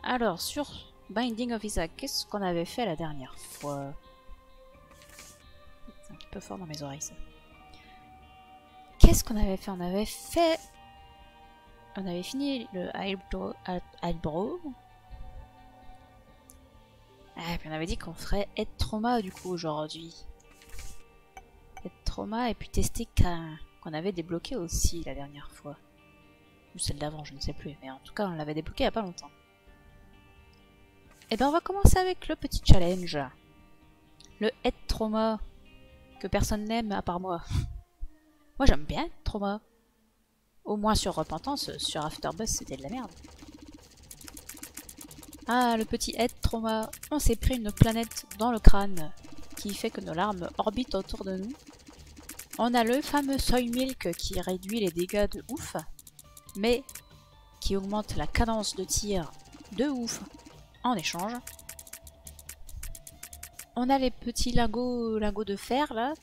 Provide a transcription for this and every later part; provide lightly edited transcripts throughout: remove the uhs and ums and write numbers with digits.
Alors, sur Binding of Isaac, qu'est-ce qu'on avait fait la dernière fois? C'est un petit peu fort dans mes oreilles, ça. Qu'est-ce qu'on avait fait? On avait fini le Highbrow. Ah, et puis on avait dit qu'on ferait Head Trauma du coup aujourd'hui. Head Trauma et puis tester qu'on avait débloqué aussi la dernière fois. Ou celle d'avant, je ne sais plus. Mais en tout cas, on l'avait débloqué il n'y a pas longtemps. Et ben on va commencer avec le petit challenge. Le Head Trauma. Que personne n'aime à part moi. Moi j'aime bien Head Trauma. Au moins sur Repentance, sur Afterbuzz c'était de la merde. Ah, le petit Head Trauma. On s'est pris une planète dans le crâne qui fait que nos larmes orbitent autour de nous. On a le fameux Soy Milk qui réduit les dégâts de ouf, mais qui augmente la cadence de tir de ouf en échange. On a les petits lingots de fer là,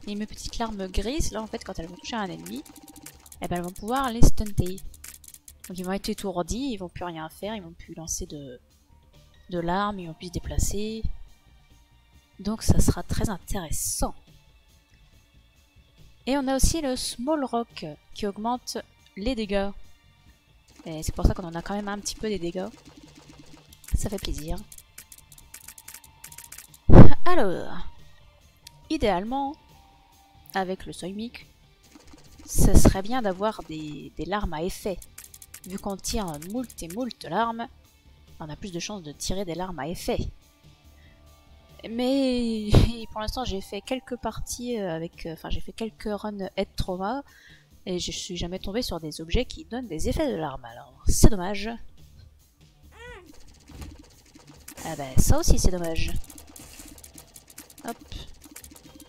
et mes petites larmes grises là en fait quand elles vont toucher un ennemi, et ben elles vont pouvoir les stunter. Donc ils vont être étourdis, ils vont plus rien faire, ils vont plus lancer de larmes, ils vont plus se déplacer. Donc ça sera très intéressant. Et on a aussi le Small Rock qui augmente les dégâts. Et c'est pour ça qu'on en a quand même un petit peu des dégâts. Ça fait plaisir. Alors, idéalement, avec le Soy Milk, ce serait bien d'avoir des larmes à effet. Vu qu'on tire moult et moult larmes, on a plus de chances de tirer des larmes à effet. Mais pour l'instant j'ai fait quelques parties avec... Enfin j'ai fait quelques runs Head Trauma, et je suis jamais tombée sur des objets qui donnent des effets de larmes, alors c'est dommage. Ah bah ça aussi c'est dommage. Hop.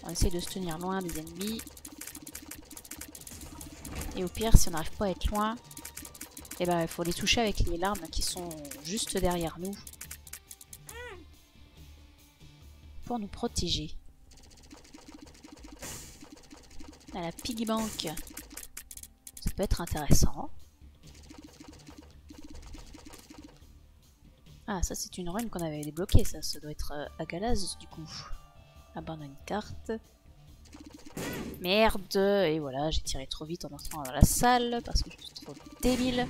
On essaye de se tenir loin des ennemis. Et au pire, si on n'arrive pas à être loin, et ben il faut les toucher avec les larmes qui sont juste derrière nous. Pour nous protéger. À la Piggy Bank. Ça peut être intéressant. Ah, ça c'est une run qu'on avait débloquée, ça doit être à Galaz du coup. Abandonne une carte. Merde! Et voilà, j'ai tiré trop vite en entrant dans la salle parce que je suis trop débile.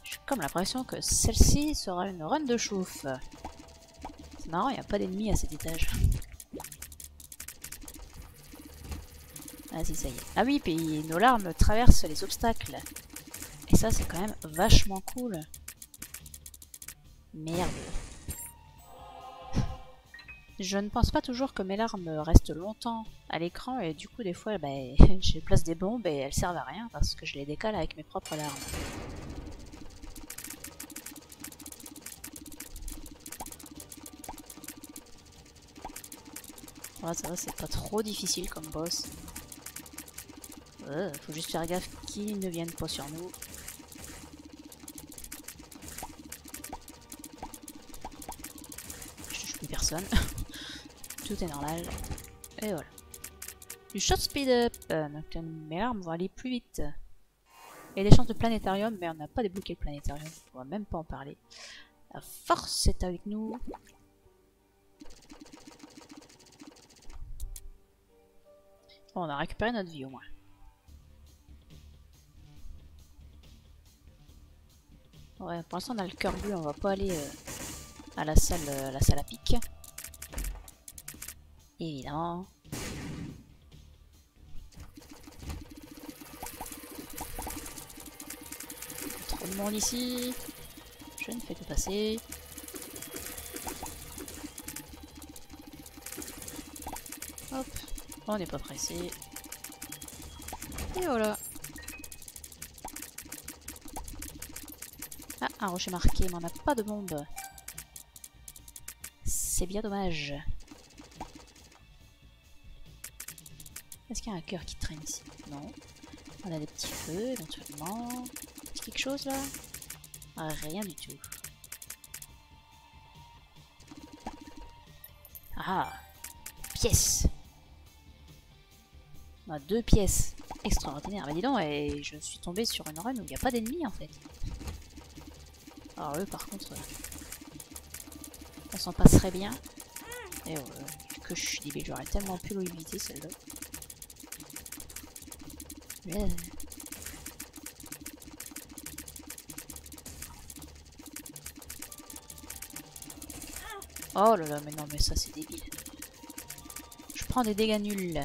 J'ai comme l'impression que celle-ci sera une run de chouf. C'est marrant, il n'y a pas d'ennemis à cet étage. Vas-y, ça y est. Ah oui, puis nos larmes traversent les obstacles. Et ça, c'est quand même vachement cool. Merde. Je ne pense pas toujours que mes larmes restent longtemps à l'écran et du coup des fois je place des bombes et elles servent à rien parce que je les décale avec mes propres larmes. Ouais, ça va, c'est pas trop difficile comme boss. Faut juste faire gaffe qu'ils ne viennent pas sur nous. Je touche plus personne. Tout est normal. Et voilà. Du shot speed up. Donc mes larmes vont aller plus vite. Il y a des chances de planétarium, mais on n'a pas débloqué le planétarium. On va même pas en parler. La force est avec nous. Bon, on a récupéré notre vie au moins. Ouais, pour l'instant on a le cœur bleu, on va pas aller à la salle à pic. Évidemment. Trop de monde ici. Je ne fais que passer. Hop, on n'est pas pressé. Et voilà. Ah, un rocher marqué, mais on n'a pas de bombe. C'est bien dommage. Est-ce qu'il y a un cœur qui traîne ici? Non. On a des petits feux éventuellement. Quelque chose là? Ah, rien du tout. Ah! Pièce! On a 2 pièces. Extraordinaire. Bah dis donc, et je suis tombée sur une run où il n'y a pas d'ennemis en fait. Alors eux par contre, on s'en passerait bien. Et que je suis débile, j'aurais tellement pu l'éviter celle-là. Mais... Oh là là, mais non, mais ça c'est débile. Je prends des dégâts nuls.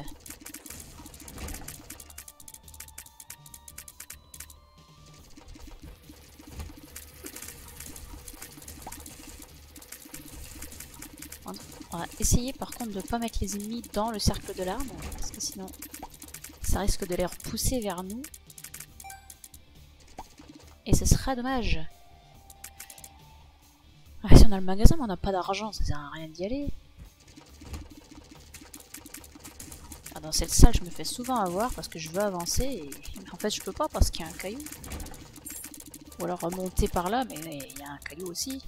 On va essayer par contre de ne pas mettre les ennemis dans le cercle de l'arbre, parce que sinon ça risque de les repousser vers nous. Et ce sera dommage. Ah, si on a le magasin mais on n'a pas d'argent, ça sert à rien d'y aller. Ah, dans cette salle je me fais souvent avoir parce que je veux avancer et en fait je peux pas parce qu'il y a un caillou. Ou alors remonter par là mais il y a un caillou aussi.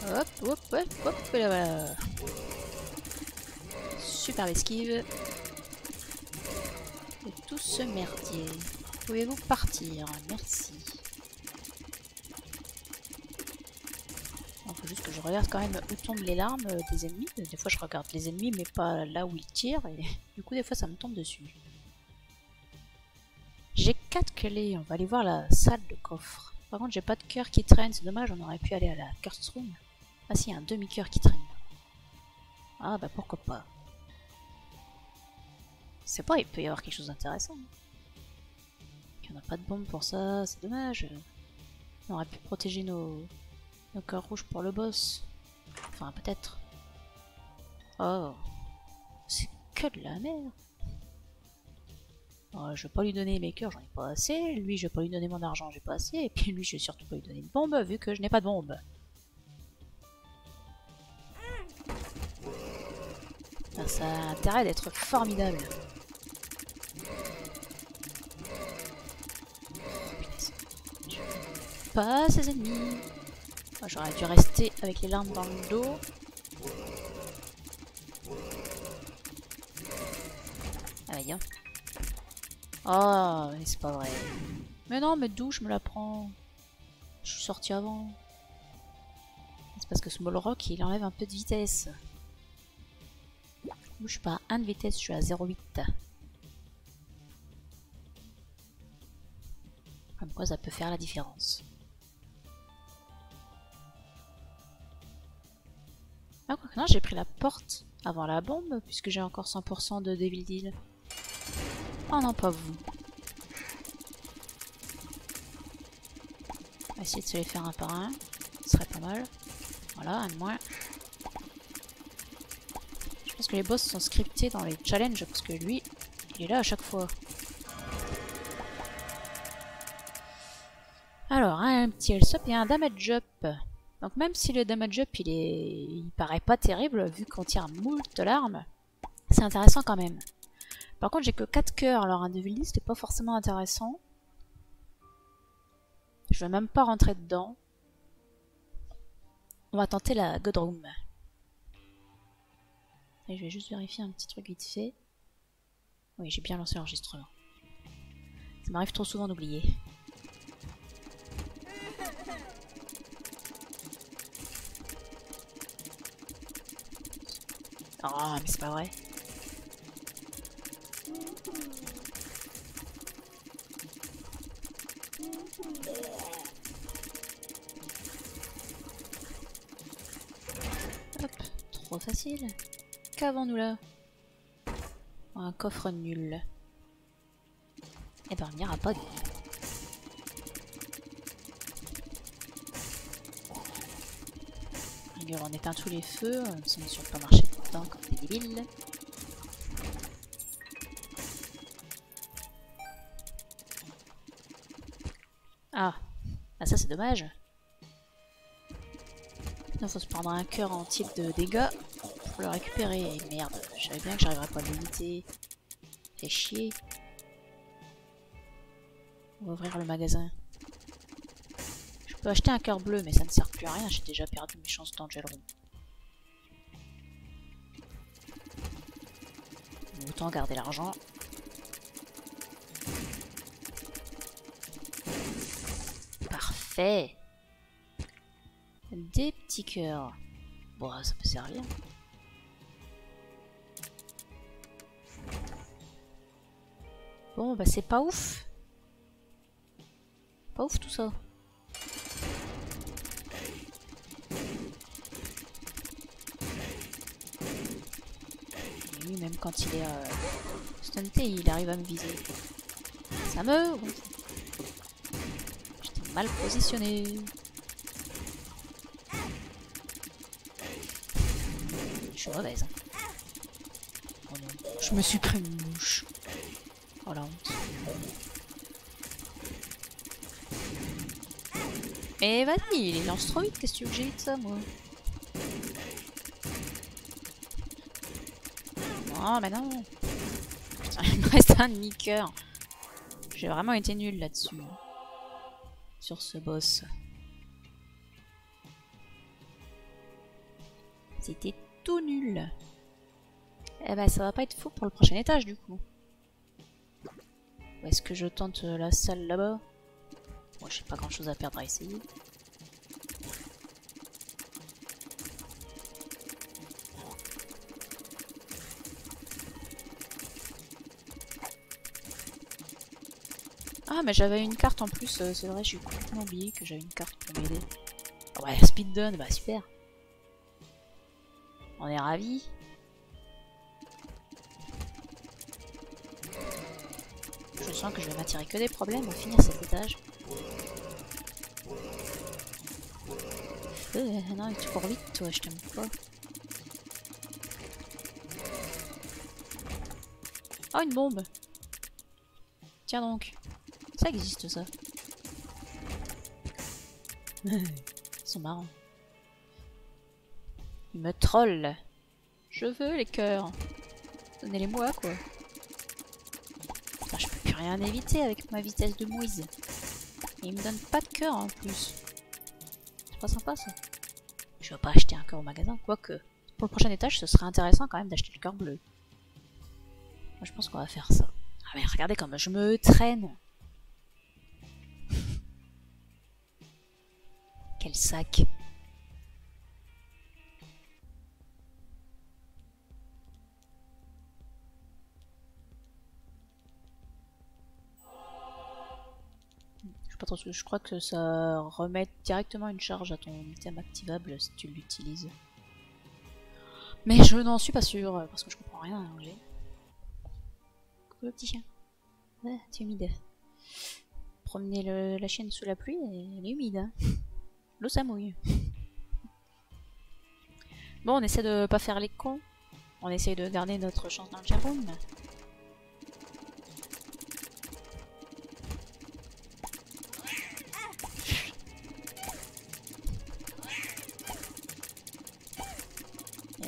Hop, hop, hop, hop, voilà, voilà. Superbe esquive. Et tout ce merdier. Pouvez-vous partir? Merci. Il faut juste que je regarde quand même où tombent les larmes des ennemis. Des fois je regarde les ennemis mais pas là où ils tirent. Et du coup des fois ça me tombe dessus. J'ai 4 clés. On va aller voir la salle de coffre. Par contre j'ai pas de cœur qui traîne. C'est dommage, on aurait pu aller à la Curse Room. Ah si, il y a un demi-cœur qui traîne. Ah bah pourquoi pas. C'est pas, il peut y avoir quelque chose d'intéressant. Il n'y en a pas de bombe pour ça, c'est dommage. On aurait pu protéger nos cœurs rouges pour le boss. Enfin peut-être. Oh, c'est que de la merde. Oh, je vais pas lui donner mes cœurs, j'en ai pas assez. Lui, je vais pas lui donner mon argent, j'ai pas assez. Et puis lui, je vais surtout pas lui donner une bombe vu que je n'ai pas de bombe. Ça a intérêt d'être formidable. Pas ses ennemis. Oh, j'aurais dû rester avec les larmes dans le dos. Ah viens. Oh, mais c'est pas vrai. Mais non, mais d'où je me la prends? Je suis sorti avant. C'est parce que ce Molrock il enlève un peu de vitesse. Je suis pas à 1 de vitesse, je suis à 0,8. Comme quoi ça peut faire la différence. Ah quoi que non, j'ai pris la porte avant la bombe puisque j'ai encore 100% de Devil Deal. Oh non, pas vous. On va essayer de se les faire un par un. Ce serait pas mal. Voilà, un de moins. Je pense que les boss sont scriptés dans les challenges parce que lui, il est là à chaque fois. Alors, un petit health up et un damage up. Donc même si le damage up il paraît pas terrible vu qu'on tire moult larmes, c'est intéressant quand même. Par contre j'ai que 4 cœurs, alors un Devil Deal c'était pas forcément intéressant. Je vais même pas rentrer dedans. On va tenter la God Room. Et je vais juste vérifier un petit truc vite fait. Oui, j'ai bien lancé l'enregistrement. Ça m'arrive trop souvent d'oublier. Oh, mais c'est pas vrai. Hop, trop facile. Qu'avons-nous là? Un coffre nul. Eh ben, il n'y aura pas de... On éteint tous les feux, ça ne va pas marcher tout le temps comme des débiles. Ah, ah ça c'est dommage. Il faut se prendre un cœur entier de dégâts pour le récupérer. Merde, je savais bien que j'arriverais pas à l'unité. Fait chier. On va ouvrir le magasin. Je peux acheter un cœur bleu, mais ça ne sert plus à rien. J'ai déjà perdu mes chances d'Angel Room. Autant garder l'argent. Parfait. Des petits cœurs. Bon, ça peut servir. Bon, bah c'est pas ouf. Pas ouf tout ça. Et lui, même quand il est stunté, il arrive à me viser. Ça me... J'étais mal positionné. Je suis mauvaise. Oh non, je me suis pris une mouche. Oh la honte. Mais vas-y, il lance trop vite, qu'est-ce que tu veux que j'ai eu de ça, moi? Non, mais non. Putain, il me reste un demi-cœur. J'ai vraiment été nul là-dessus. Sur ce boss. C'était tout nul. Eh ben, ça va pas être fou pour le prochain étage, du coup. Ou est-ce que je tente la salle là-bas? Bon, j'ai pas grand-chose à perdre à essayer. Ah, mais j'avais une carte en plus, c'est vrai, j'ai complètement oublié que j'avais une carte pour m'aider. Ouais, speed done, bah super. On est ravis. Je sens que je vais m'attirer que des problèmes à finir cet étage. Non, tu cours vite, toi, je t'aime pas. Oh, une bombe! Tiens donc. Ça existe, ça. Ils sont marrants. Ils me trollent. Je veux les cœurs. Donnez-les-moi, quoi. Putain, je peux plus rien éviter avec ma vitesse de mouise. Et ils me donnent pas de cœur en plus. C'est pas sympa, ça. Je vais pas acheter un cœur au magasin, quoique. Pour le prochain étage, ce serait intéressant quand même d'acheter le cœur bleu. Moi, je pense qu'on va faire ça. Ah mais regardez comme je me traîne. Quel sac. Je sais pas trop, je crois que ça remet directement une charge à ton item activable si tu l'utilises. Mais je n'en suis pas sûre, parce que je comprends rien à l'anglais. Coucou le petit chien. Ouais, c'est humide. Promener la chienne sous la pluie, elle est humide. Hein. L'eau ça mouille. Bon, on essaie de pas faire les cons. On essaie de garder notre chance dans le chat room.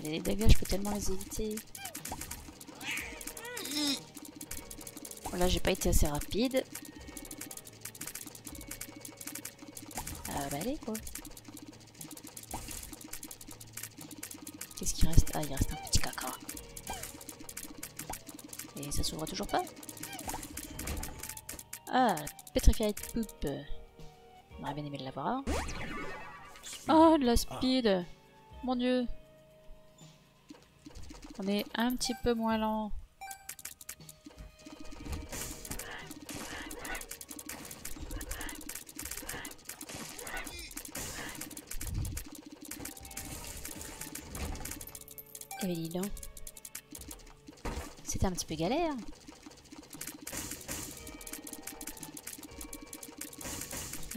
Les dégâts, je peux tellement les éviter. Bon, là, j'ai pas été assez rapide. Bah allez, quoi. Qu'est-ce qu'il reste? Ah, il reste un petit caca. Et ça s'ouvre toujours pas? Ah, Petrified Poop. On aurait bien aimé l'avoir. Oh, de la speed. Mon dieu. On est un petit peu moins lent. Eh dis donc. C'était un petit peu galère.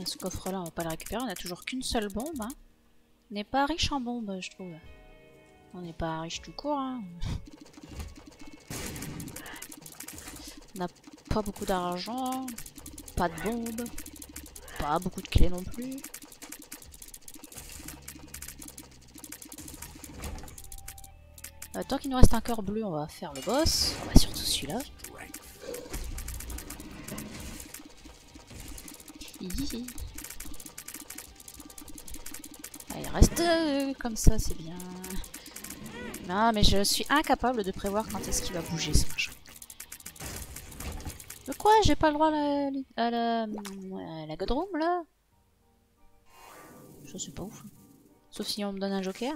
Ce coffre-là, on va pas le récupérer. On a toujours qu'une seule bombe. Hein. On n'est pas riche en bombes, je trouve. On n'est pas riche tout court. Hein. On n'a pas beaucoup d'argent. Pas de bombes. Pas beaucoup de clés non plus. Tant qu'il nous reste un cœur bleu, on va faire le boss. On va surtout celui-là. Ah, il reste comme ça, c'est bien. Non, mais je suis incapable de prévoir quand est-ce qu'il va bouger ce machin. Mais quoi, j'ai pas le droit à la God Room là? Ça c'est pas ouf. Sauf si on me donne un joker.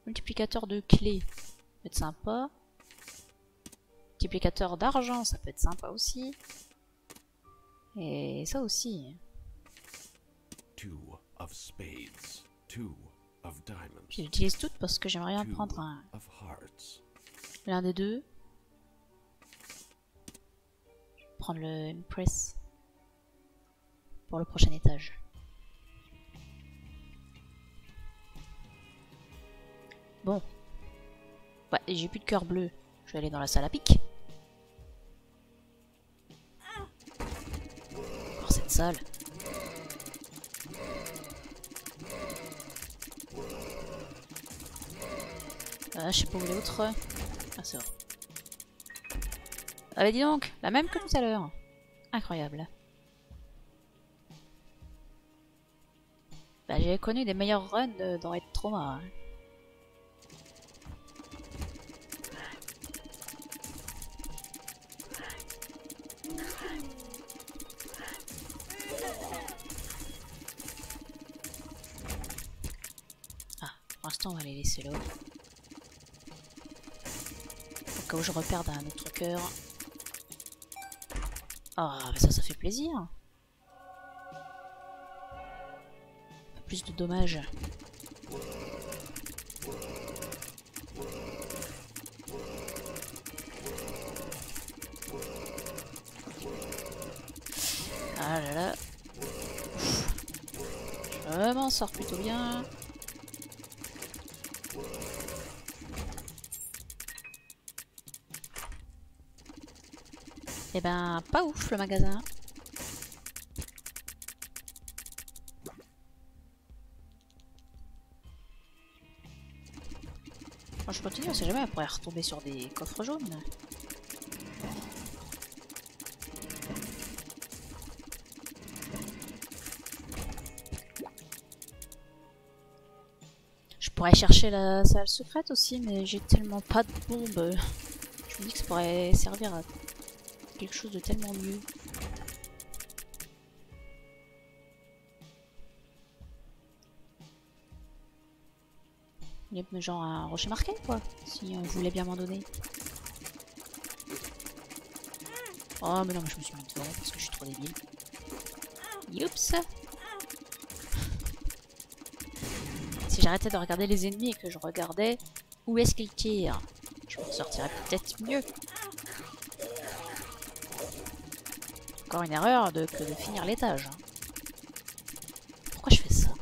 Multiplicateur de clés, ça peut être sympa. Multiplicateur d'argent, ça peut être sympa aussi. Et ça aussi. Je les utilise toutes parce que j'aimerais bien prendre l'un des deux. Je vais prendre le Impress pour le prochain étage. Bon. Ouais, j'ai plus de cœur bleu. Je vais aller dans la salle à pic. Encore cette salle. Je sais pas où l'autre. Ah, c'est bon. Ah bah dis donc, la même que tout à l'heure. Incroyable. Bah j'ai connu des meilleurs runs dans Red Trauma. Hein. Ah, pour l'instant on va les laisser là. Au cas où je reperde un autre cœur. Ah, bah ça fait plaisir. Un peu plus de dommages. Ah là là. Je m'en sors plutôt bien. Eh ben, pas ouf le magasin. Quand je continue, on sait jamais, on pourrait retomber sur des coffres jaunes. Je pourrais chercher la salle secrète aussi, mais j'ai tellement pas de bombes. Je me dis que ça pourrait servir à quelque chose de tellement mieux. Il y a genre un rocher marqué quoi, si on voulait bien m'en donner. Oh mais non, mais je me suis mis devant parce que je suis trop débile. Youps. Si j'arrêtais de regarder les ennemis et que je regardais où est-ce qu'ils tirent, je m'en sortirais peut-être mieux. Encore une erreur que de finir l'étage. Pourquoi je fais ça?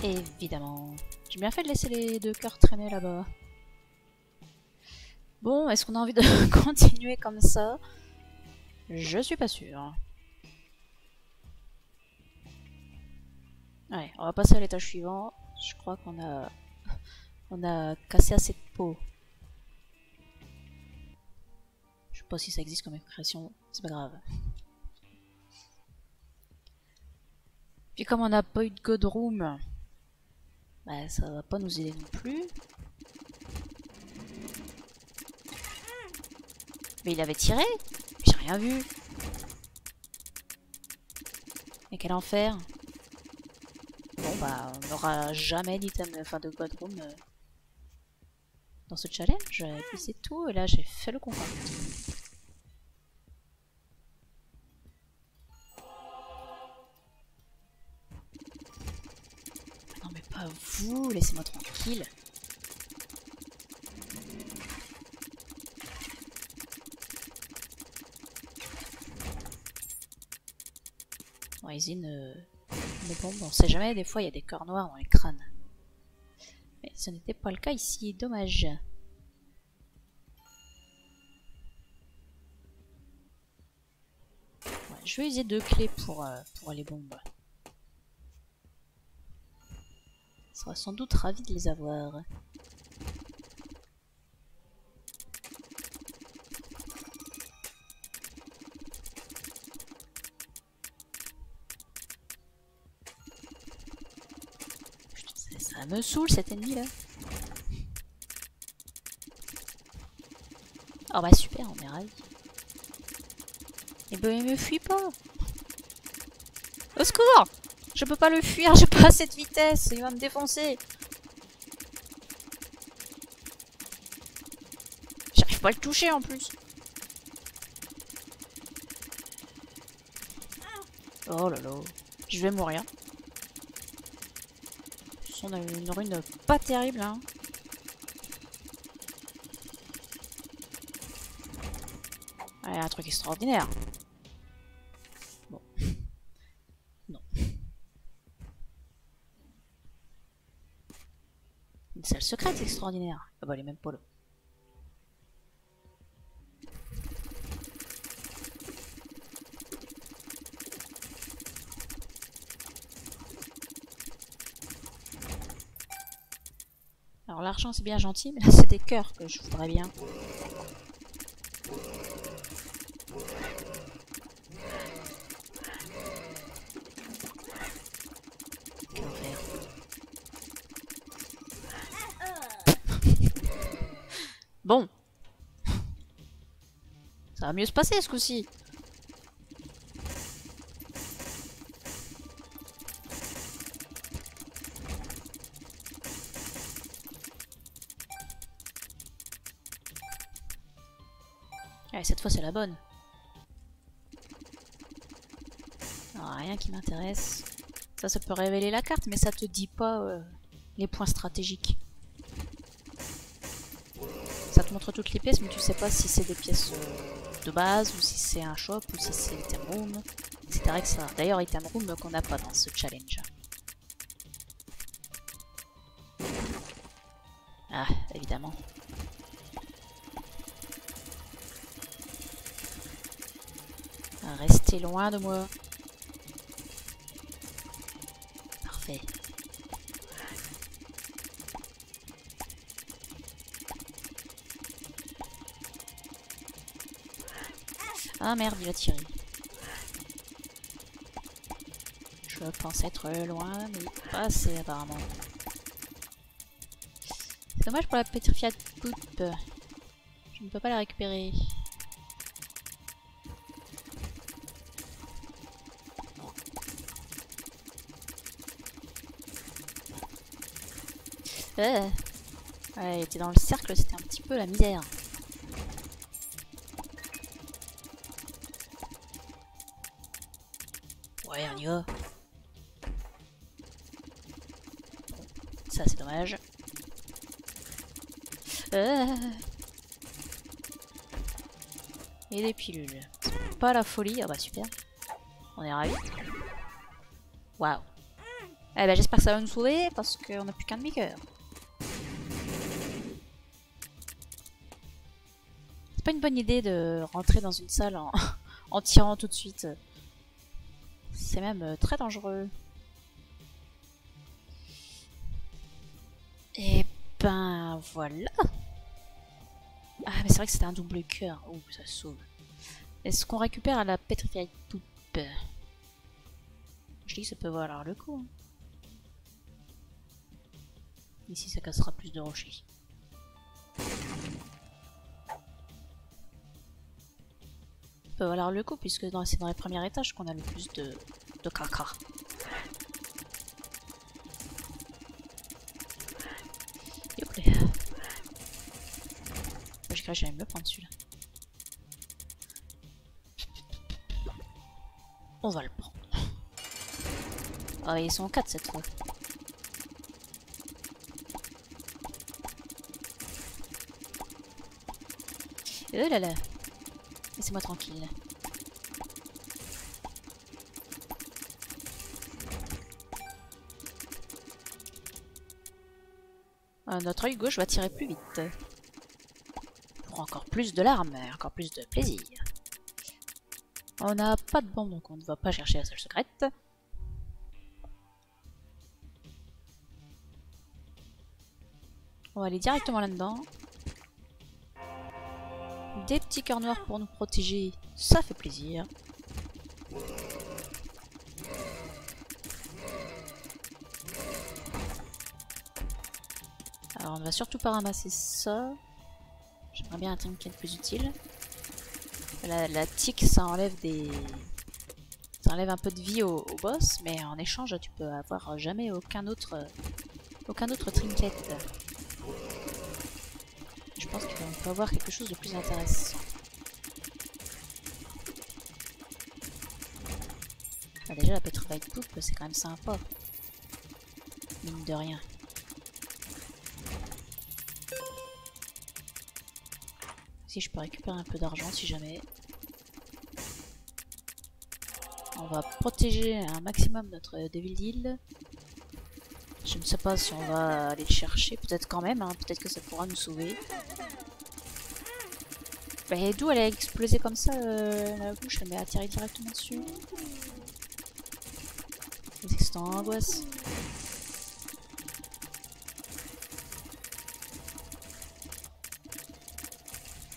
Évidemment. J'ai bien fait de laisser les deux cœurs traîner là-bas. Bon, est-ce qu'on a envie de continuer comme ça? Je suis pas sûre. Allez, on va passer à l'étage suivant. Je crois on a cassé assez de peau. Je sais pas si ça existe comme expression, c'est pas grave. Puis comme on n'a pas eu de God Room, bah ça va pas nous aider non plus. Mais il avait tiré, j'ai rien vu. Mais quel enfer. Bon bah on n'aura jamais d'item, enfin de God Room dans ce challenge. Et puis c'est tout, et là j'ai fait le combat. Non mais pas vous, laissez-moi tranquille. Bon, Izine, mais bon, on sait jamais, des fois il y a des cœurs noirs dans les crânes. Mais ce n'était pas le cas ici, dommage. Ouais, je vais user 2 clés pour les bombes. sera sans doute ravi de les avoir. Putain, ça me saoule cet ennemi là. Oh bah super, on est ravis. Et ben il me fuit pas. Au secours! Je peux pas le fuir, j'ai pas assez de vitesse, il va me défoncer. J'arrive pas à le toucher en plus. Oh là là, je vais mourir. On a une rune pas terrible hein. Ouais, un truc extraordinaire. Bon. Non. Une salle secrète extraordinaire. Ah bah elle est même pas là. Alors l'argent c'est bien gentil, mais là c'est des cœurs que je voudrais bien. Bon. Ça va mieux se passer ce coup-ci. Allez, cette fois c'est la bonne. Alors, rien qui m'intéresse. Ça peut révéler la carte, mais ça te dit pas les points stratégiques. Ça te montre toutes les pièces, mais tu sais pas si c'est des pièces de base, ou si c'est un shop, ou si c'est item room, etc. D'ailleurs, item room qu'on n'a pas dans ce challenge. Ah, évidemment. Restez loin de moi. Parfait. Ah merde, il a tiré. Je pense être loin, mais pas assez apparemment. C'est dommage pour la Petrified Poop. Je ne peux pas la récupérer. Ouais, elle était dans le cercle, c'était un petit peu la misère. Ouais, on y va. Ça, c'est dommage. Et des pilules. C'est pas la folie. Ah bah super. On est ravis. Waouh. Eh ben j'espère que ça va nous sauver parce qu'on n'a plus qu'un demi-cœur. C'est pas une bonne idée de rentrer dans une salle en, en tirant tout de suite. C'est même très dangereux. Et ben voilà. Ah mais c'est vrai que c'était un double cœur. Oh ça sauve. Est-ce qu'on récupère la Petrified Poop? Je dis que ça peut valoir le coup. Ici ça cassera plus de rochers. Ça peut valoir le coup puisque c'est dans les premiers étages qu'on a le plus de caca. Youplé. Je crois que j'allais me le prendre celui-là. On va le prendre. Ah, ils sont 4 cette fois. Oh là là. Laissez-moi tranquille. Notre œil gauche va tirer plus vite. Pour encore plus de larmes, encore plus de plaisir. On n'a pas de bombe, donc on ne va pas chercher la salle secrète. On va aller directement là-dedans. Des petits cœurs noirs pour nous protéger, ça fait plaisir. Alors on ne va surtout pas ramasser ça. J'aimerais bien un trinket plus utile. La tique, ça enlève des... Ça enlève un peu de vie au boss, mais en échange tu peux avoir jamais aucun autre trinket. Je pense qu'on peut avoir quelque chose de plus intéressant. Ah, déjà la Petrified Poop, c'est quand même sympa. Mine de rien. Si je peux récupérer un peu d'argent si jamais. On va protéger un maximum notre Devil Deal. Je ne sais pas si on va aller le chercher, peut-être quand même, hein. Peut-être que ça pourra nous sauver. Et d'où elle a explosé comme ça la bouche, elle m'a atterri directement dessus. C'est en angoisse.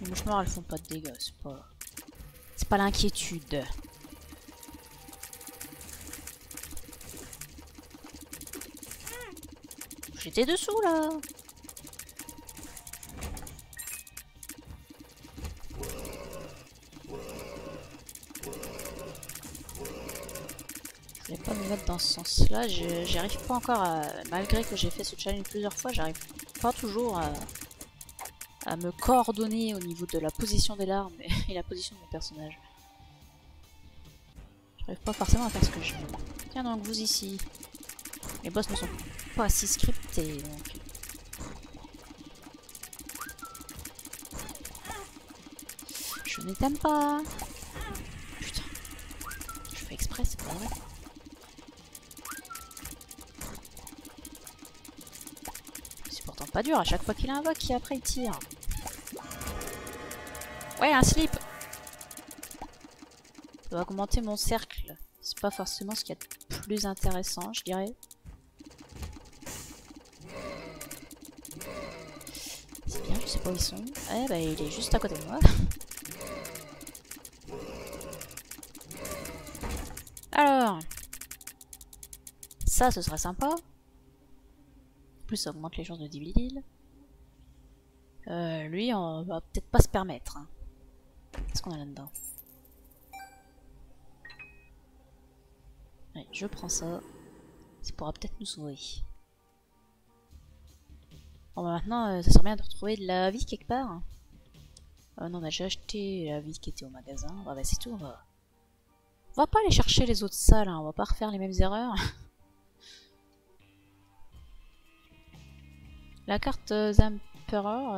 Les mouches noires elles font pas de dégâts, c'est pas l'inquiétude. J'étais dessous là. Je vais pas me mettre dans ce sens là, j'y arrive pas encore à... Malgré que j'ai fait ce challenge plusieurs fois, j'arrive pas toujours à me coordonner au niveau de la position des larmes et la position de mon personnage. J'arrive pas forcément à faire ce que je veux. Tiens donc vous ici. Les boss ne sont pas si scriptés donc. Je ne t'aime pas. Putain. Je fais exprès, c'est pas vrai. C'est pourtant pas dur, à chaque fois qu'il invoque, après il tire. Ouais, un slip. Ça va augmenter mon cercle. C'est pas forcément ce qu'il y a de plus intéressant, je dirais. C'est bien, je sais pas où ils sont. Eh bah il est juste à côté de moi. Alors, ça ce sera sympa. En plus ça augmente les chances de Devil Deal. Lui on va peut-être pas se permettre. Hein. Qu'est-ce qu'on a là-dedans? Ouais, je prends ça. Ça pourra peut-être nous sauver. Bon bah maintenant ça serait bien de retrouver de la vie quelque part. Non, on a déjà acheté la vie qui était au magasin. Bah c'est tout, on va pas aller chercher les autres salles, hein. On va pas refaire les mêmes erreurs. La carte Emperor,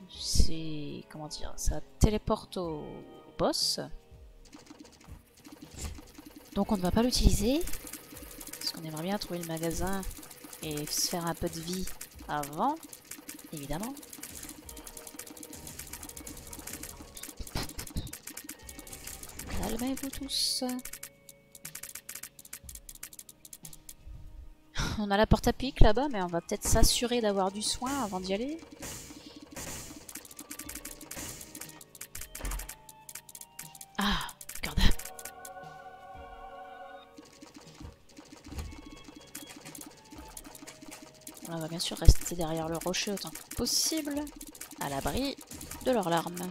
c'est... comment dire? Ça téléporte au boss. Donc on ne va pas l'utiliser. Parce qu'on aimerait bien trouver le magasin et se faire un peu de vie avant, évidemment. Calmez-vous tous. On a la porte à pic là-bas, mais on va peut-être s'assurer d'avoir du soin avant d'y aller. Ah, regarde. On va bien sûr rester derrière le rocher autant que possible, à l'abri de leurs larmes.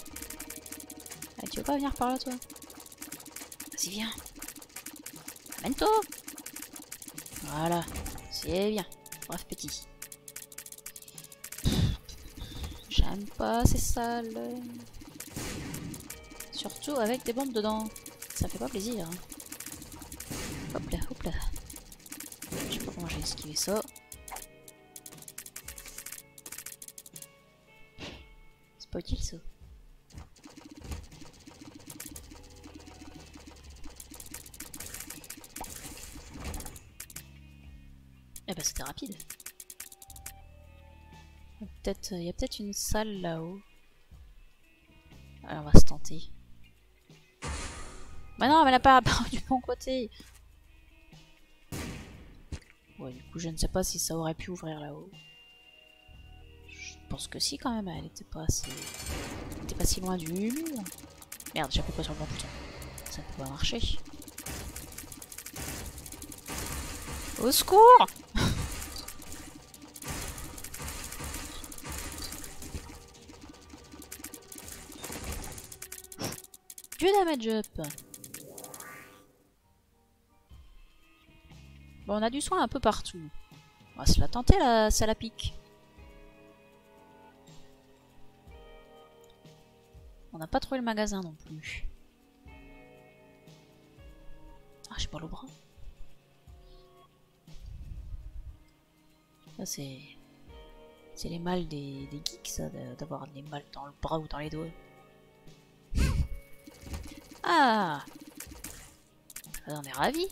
Allez, tu veux pas venir par là, toi? Vas-y, viens. Amène-toi. Voilà, c'est bien. Bref, petit. J'aime pas, c'est sale. Surtout avec des bombes dedans. Ça fait pas plaisir. Hop là, hop là. Je sais pas comment j'ai esquivé ça. C'est pas utile ça. Eh ben c'était rapide. Il y a peut-être une salle là-haut. Alors on va se tenter. Bah non, elle n'a pas apparu du bon côté. Ouais, du coup je ne sais pas si ça aurait pu ouvrir là-haut. pense que si quand même, elle était pas assez... Elle était pas si loin du mur. Merde, j'appuie pas sur le bon bouton. Ça peut pas marcher. Au secours! Du damage up. Bon, on a du soin un peu partout. On va se la tenter là, ça la pique. On n'a pas trouvé le magasin non plus. Ah, j'ai pas le bras. Ça c'est... C'est les mâles des geeks, ça, d'avoir les mâles dans le bras ou dans les doigts. Ah, on est ravis.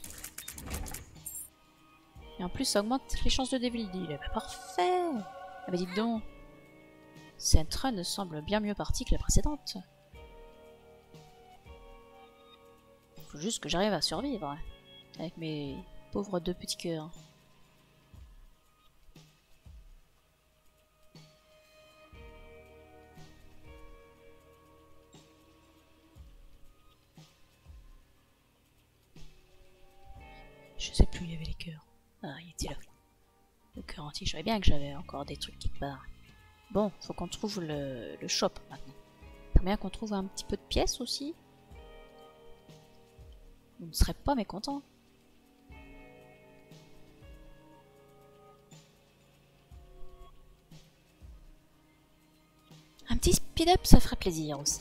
Et en plus, ça augmente les chances de Devil Deal. Bah, parfait. Ah bah dites donc. Cette run semble bien mieux partie que la précédente. Faut juste que j'arrive à survivre. Avec mes pauvres 2 petits cœurs. Je sais plus, il y avait les cœurs. Ah, il était là. Le cœur entier, je savais bien que j'avais encore des trucs quelque part. Bon, faut qu'on trouve le shop maintenant. Faut bien qu'on trouve un petit peu de pièces aussi. On ne serait pas mécontent. Un petit speed-up, ça ferait plaisir aussi.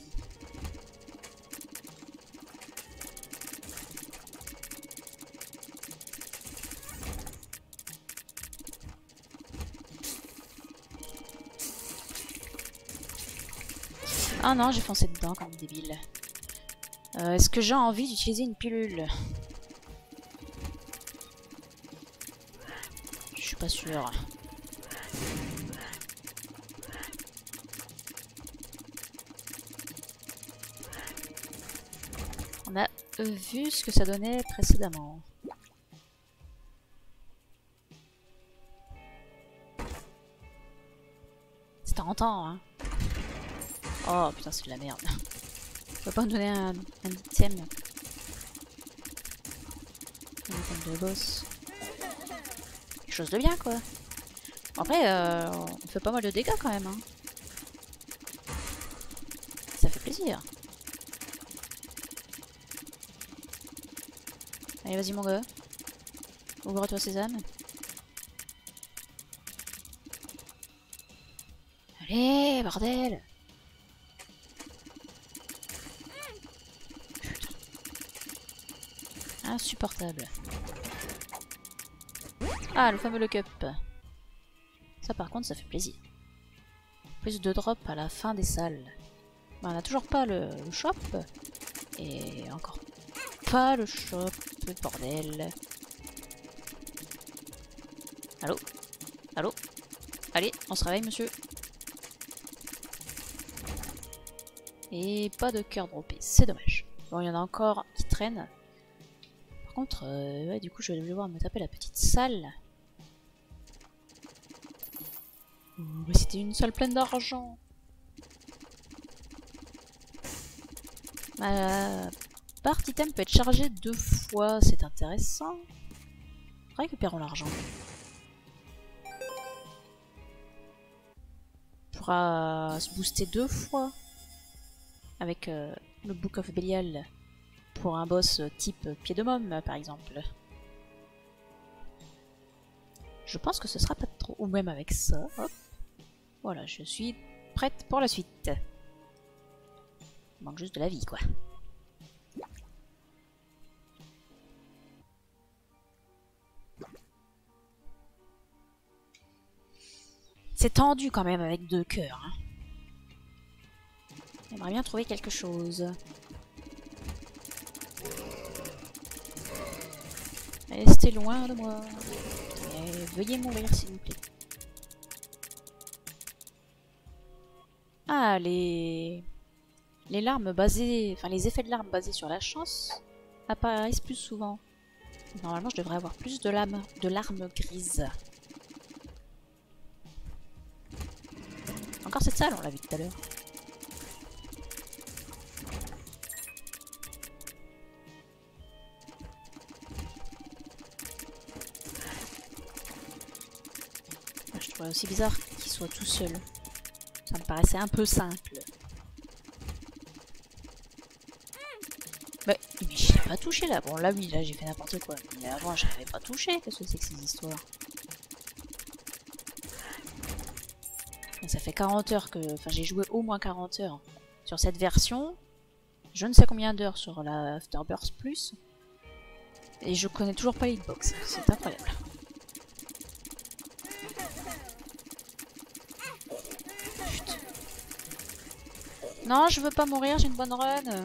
Ah non, j'ai foncé dedans comme débile. Est-ce que j'ai envie d'utiliser une pilule? Je suis pas sûre. On a vu ce que ça donnait précédemment. C'est tentant, hein. Oh putain, c'est de la merde. On peut pas me donner un item. Un item de boss. Quelque chose de bien, quoi. Après, on fait pas mal de dégâts quand même. Hein. Ça fait plaisir. Allez, vas-y, mon gars. Ouvre-toi, Sésame. Allez, bordel! Putain. Insupportable. Ah, le fameux lock-up. Ça, par contre, ça fait plaisir. Plus de drop à la fin des salles. Ben, on n'a toujours pas le shop. Et encore pas le shop, bordel. Allô? Allô? Allez, on se réveille, monsieur. Et pas de cœur droppé, c'est dommage. Bon, il y en a encore qui traînent. Par contre, ouais, du coup, je vais devoir me taper la petite salle. Mais c'était une salle pleine d'argent. Ma part item peut être chargée 2 fois, c'est intéressant. Récupérons l'argent. On pourra se booster 2 fois avec le Book of Belial pour un boss type pied de môme par exemple. Je pense que ce sera pas trop, ou même avec ça. Hop. Voilà, je suis prête pour la suite. Il manque juste de la vie, quoi. C'est tendu quand même avec 2 cœurs. Hein. J'aimerais bien trouver quelque chose. Restez loin de moi. Et veuillez mourir s'il vous plaît. Ah, les larmes basées, enfin les effets de larmes basés sur la chance apparaissent plus souvent. Normalement, je devrais avoir plus de larmes grises. encore cette salle, on l'a vu tout à l'heure. Je trouvais aussi bizarre qu'il soit tout seul. Ça me paraissait un peu simple. Mais je l'ai pas touché là. Bon là oui, là j'ai fait n'importe quoi. Mais avant je l'avais pas touché. Qu'est-ce que c'est que ces histoires? Ça fait 40 heures que... Enfin j'ai joué au moins 40 heures sur cette version. Je ne sais combien d'heures sur la Afterbirth Plus. Et je connais toujours pas l'hitbox. C'est incroyable. Chut. Non, je veux pas mourir, j'ai une bonne run.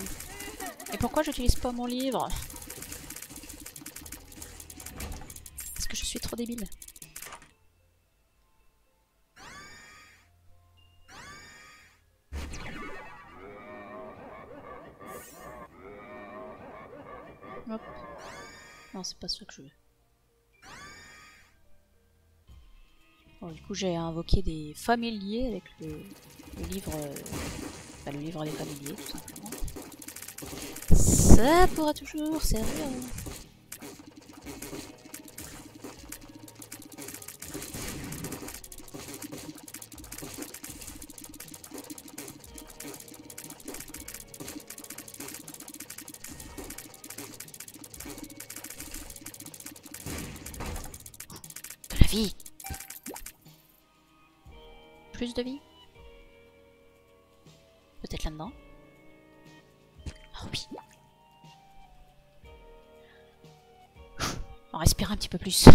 Et pourquoi j'utilise pas mon livre? Parce que je suis trop débile. Hop. Non, c'est pas ça que je veux. Bon, du coup, j'ai invoqué des familiers avec le livre... Bah, le livre des familiers, tout simplement. Ça pourra toujours servir. De la vie. Plus de vie. Peut-être là-dedans. Oh oui. On respire un petit peu plus.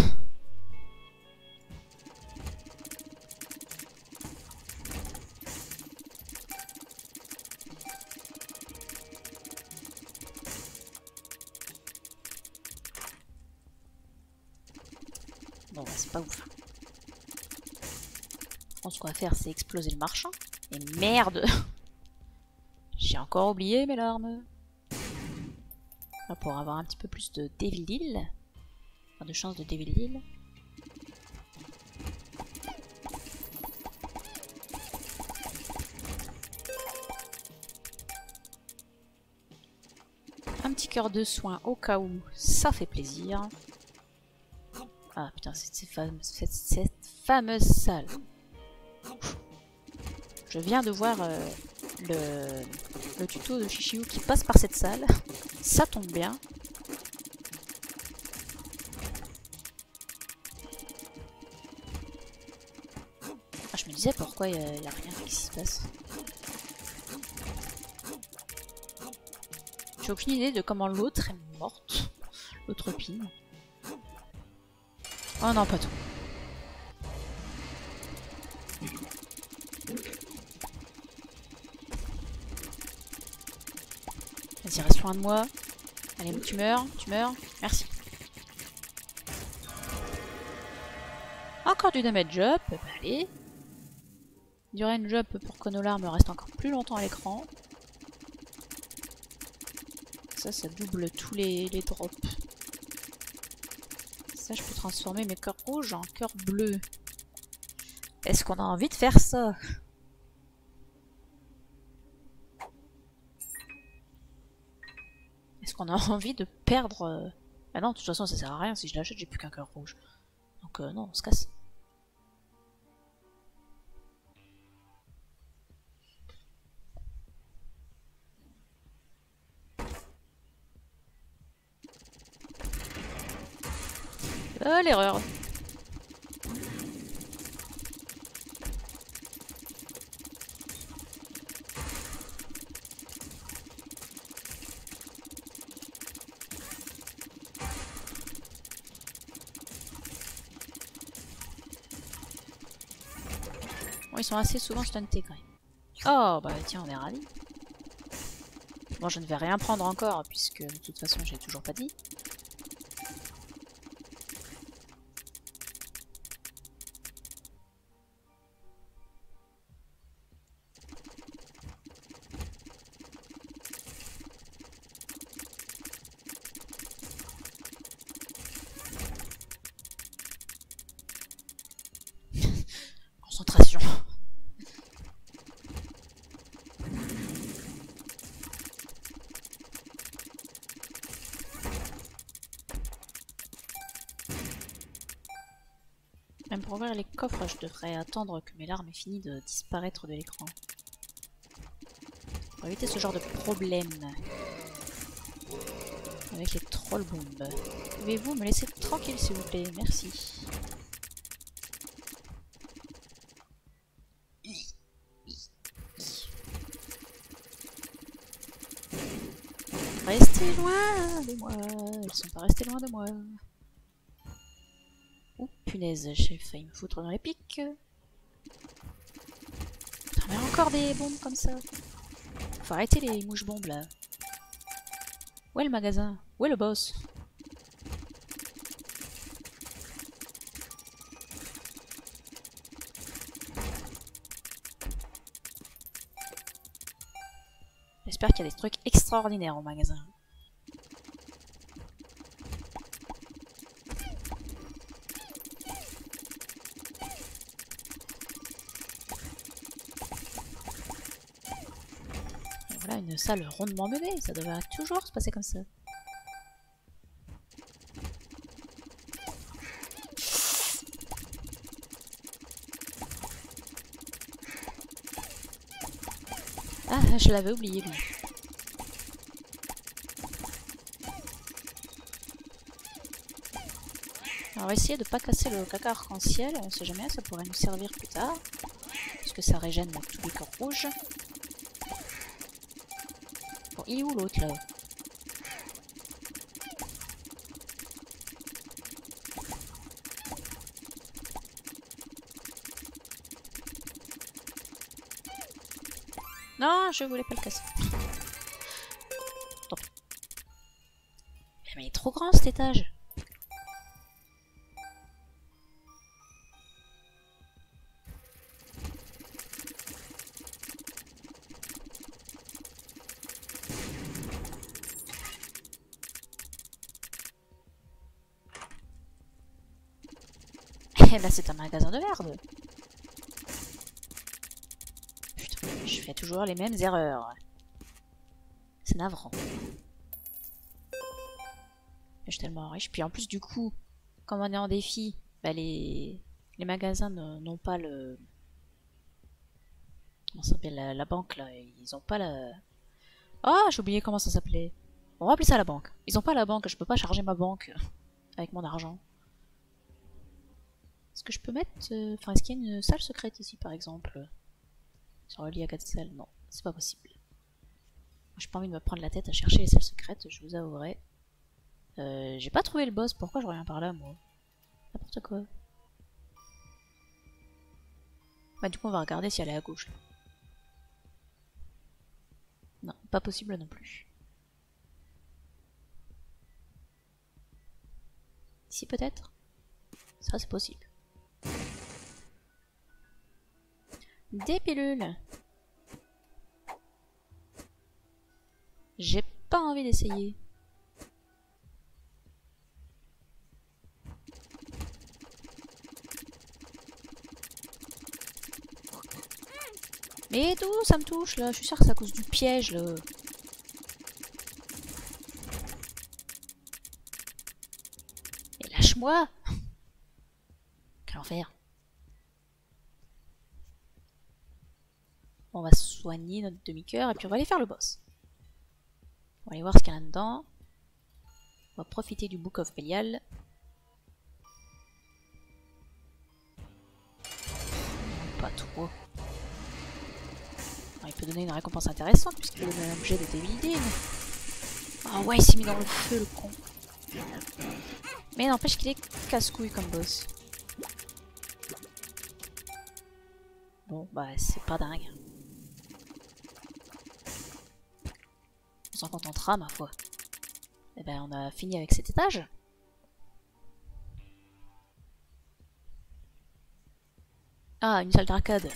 Bon, bah, c'est pas ouf. Bon, ce qu'on va faire, c'est exploser le marchand. Et merde! J'ai encore oublié mes larmes. Là, pour avoir un petit peu plus de Devil Deal. Enfin, de chance de Devil Deal. Un petit cœur de soin au cas où, ça fait plaisir. Ah putain, c'est cette fameuse salle. Je viens de voir le tuto de Chichiou qui passe par cette salle. Ça tombe bien. Ah, je me disais pourquoi il n'y a rien qui se passe. J'ai aucune idée de comment l'autre est morte. L'autre pine. Oh non, pas tout. Vas-y, reste loin de moi. Allez, tu meurs, merci. Encore du damage up, bah, allez. Du range up pour que nos larmes restent encore plus longtemps à l'écran. Ça double tous les drops. Ça, je peux transformer mes cœurs rouges en cœurs bleus. Est-ce qu'on a envie de faire ça? Est-ce qu'on a envie de perdre... Ah non, de toute façon, ça sert à rien. Si je l'achète, j'ai plus qu'un cœur rouge. Donc non, on se casse. L'erreur. Bon, ils sont assez souvent stuntés quand même. Oh, bah tiens, on est ravis. Bon, je ne vais rien prendre encore, puisque de toute façon, j'ai toujours pas dit. Concentration. Même pour ouvrir les coffres, je devrais attendre que mes larmes aient fini de disparaître de l'écran. Pour éviter ce genre de problème. Avec les troll bombes. Pouvez-vous me laisser tranquille s'il vous plaît? Merci. Restez loin de moi. Ils sont pas restés loin de moi. Oh punaise, j'ai failli me foutre dans les pics. Putain, mais encore des bombes comme ça. Faut arrêter les mouches bombes là. Où est le magasin? Où est le boss? J'espère qu'il y a des trucs extraordinaires au magasin. Et voilà une salle rondement menée, ça devrait toujours se passer comme ça. Ah, je l'avais oublié lui. Alors on va essayer de pas casser le caca arc-en-ciel, on sait jamais, ça pourrait nous servir plus tard. Parce que ça régène tous les corps rouges. Bon, il est où l'autre là? Non, je voulais pas le casser. Tant pis. Mais il est trop grand cet étage. Et là c'est un magasin de merde. Putain, je fais toujours les mêmes erreurs. C'est navrant. Je suis tellement riche. Puis en plus du coup, comme on est en défi, bah les magasins n'ont pas le... Comment ça s'appelle la banque là? Ils ont pas la... Ah, j'ai oublié comment ça s'appelait. On va appeler ça la banque. Ils ont pas la banque, je peux pas charger ma banque avec mon argent. Est-ce que je peux mettre... Enfin, est-ce qu'il y a une salle secrète ici par exemple? Sur le lit à 4 salles? Non, c'est pas possible. J'ai pas envie de me prendre la tête à chercher les salles secrètes, je vous avouerai. J'ai pas trouvé le boss, pourquoi je reviens par là moi? N'importe quoi. Bah du coup on va regarder si elle est à gauche là. Non, pas possible non plus. Ici peut-être? Ça c'est possible. Des pilules. J'ai pas envie d'essayer. Mais d'où ça me touche là? Je suis sûre que c'est à cause du piège là. Et lâche-moi! Quel enfer. On va soigner notre demi-cœur et puis on va aller faire le boss. On va aller voir ce qu'il y a là-dedans. On va profiter du Book of Belial. Pas trop. Alors, il peut donner une récompense intéressante puisqu'il donne un objet de Devil. Ah ouais, il s'est mis dans le feu le con. Mais n'empêche qu'il est casse-couille comme boss. Bon, bah c'est pas dingue. On s'en contentera, ma foi. Et ben, on a fini avec cet étage. Ah, une salle d'arcade.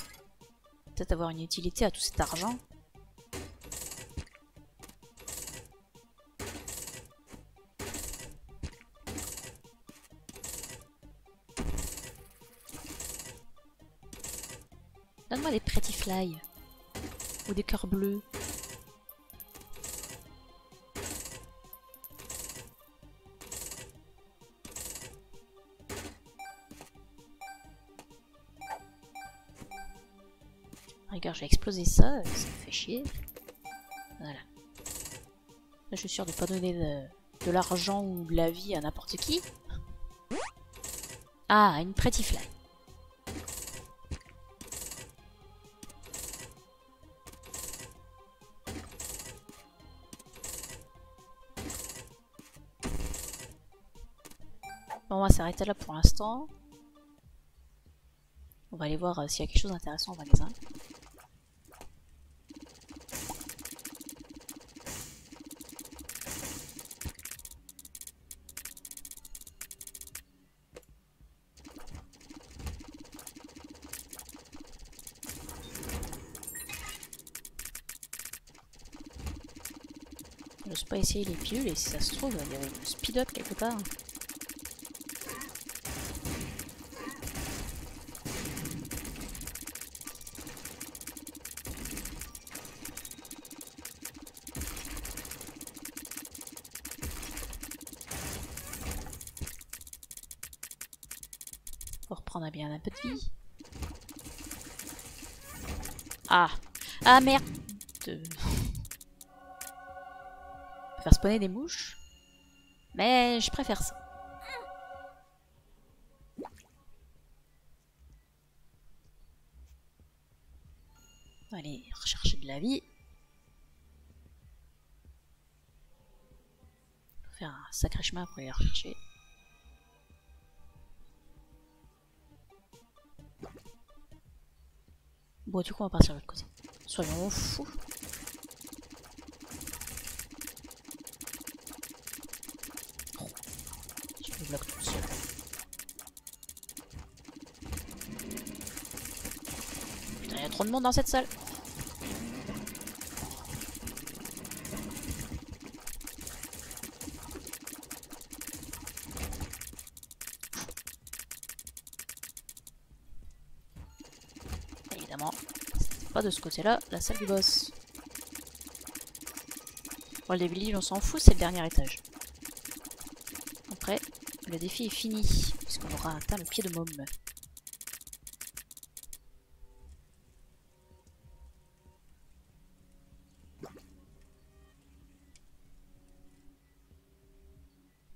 Peut-être avoir une utilité à tout cet argent. Donne-moi des pretty fly. Ou des cœurs bleus. rigueur, je vais exploser ça, ça me fait chier. Voilà. Là, je suis sûre de pas donner de l'argent ou de la vie à n'importe qui. Ah, une Pretty Fly. Bon, on va s'arrêter là pour l'instant. On va aller voir s'il y a quelque chose d'intéressant au magasin. Je n'ose pas essayer les pilules et si ça se trouve, il y avait une speed-up quelque part. Faut reprendre bien un peu de vie. Ah! Ah merde! Faire spawner des mouches. Mais je préfère ça. Allez, rechercher de la vie. Faut faire un sacré chemin pour aller la rechercher. Bon, du coup, on va partir de l'autre côté. Soyons fous. Oh. Je me bloque tout seul. Putain, il y a trop de monde dans cette salle. Évidemment, c'est pas de ce côté-là, la salle du boss. Bon, le village, on s'en fout, c'est le dernier étage. Après, le défi est fini, puisqu'on aura atteint le pied de môme.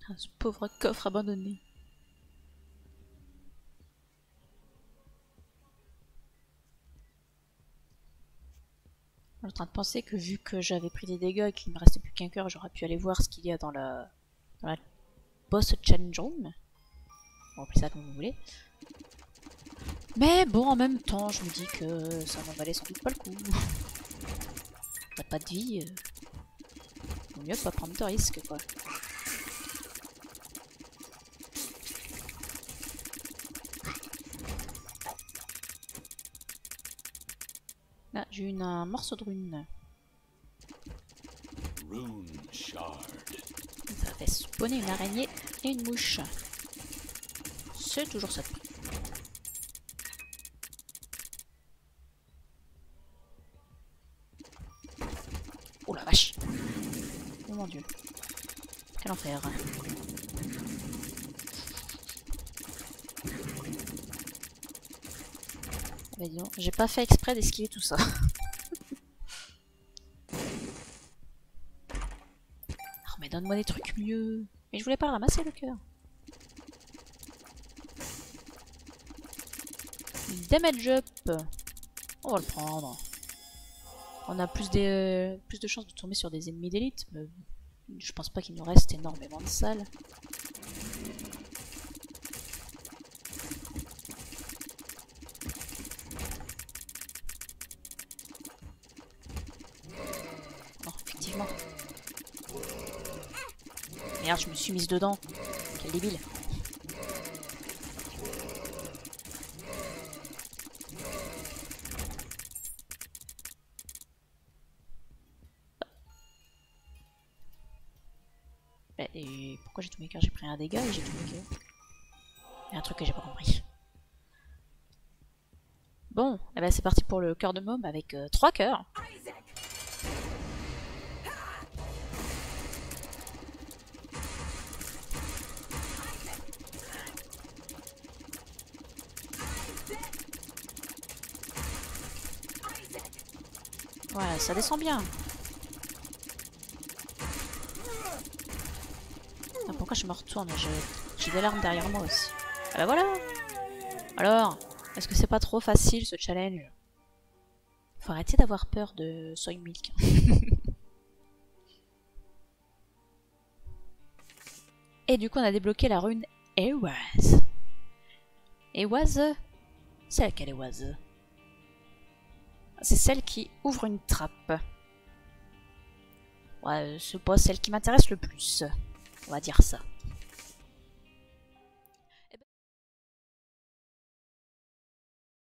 Ah, ce pauvre coffre abandonné. Je suis en train de penser que vu que j'avais pris des dégâts et qu'il ne me restait plus qu'un cœur, j'aurais pu aller voir ce qu'il y a dans la boss challenge room. On va appeler ça comme vous voulez. Mais bon, en même temps, je me dis que ça n'en valait sans doute pas le coup. T'as pas de vie. Vaut mieux pas prendre de risques, quoi. Là, j'ai eu un morceau de rune. Ça fait spawner une araignée et une mouche. C'est toujours ça de prix. Oh la vache! Oh mon dieu. Quel enfer. Bah dis donc, j'ai pas fait exprès d'esquiver tout ça. Oh mais donne-moi des trucs mieux. Mais je voulais pas le ramasser le cœur. Damage up. On va le prendre. On a plus de chances de tomber sur des ennemis d'élite, mais je pense pas qu'il nous reste énormément de salles. Non, effectivement. Merde, je me suis mise dedans. Quel débile. Et pourquoi j'ai tous mes cœurs? J'ai pris un dégât et j'ai tous mes cœurs. Il y a un truc que j'ai pas compris. Bon, eh ben c'est parti pour le cœur de môme avec 3 cœurs. Voilà, ça descend bien. Ah, pourquoi je me retourne? J'ai des larmes derrière moi aussi. Ah bah voilà. Alors, est-ce que c'est pas trop facile ce challenge? Faut arrêter d'avoir peur de Soy Milk. Et du coup, on a débloqué la rune Ewaz. Ewaz, c'est laquelle Ewaz? C'est celle qui ouvre une trappe. Ouais, c'est pas celle qui m'intéresse le plus. On va dire ça.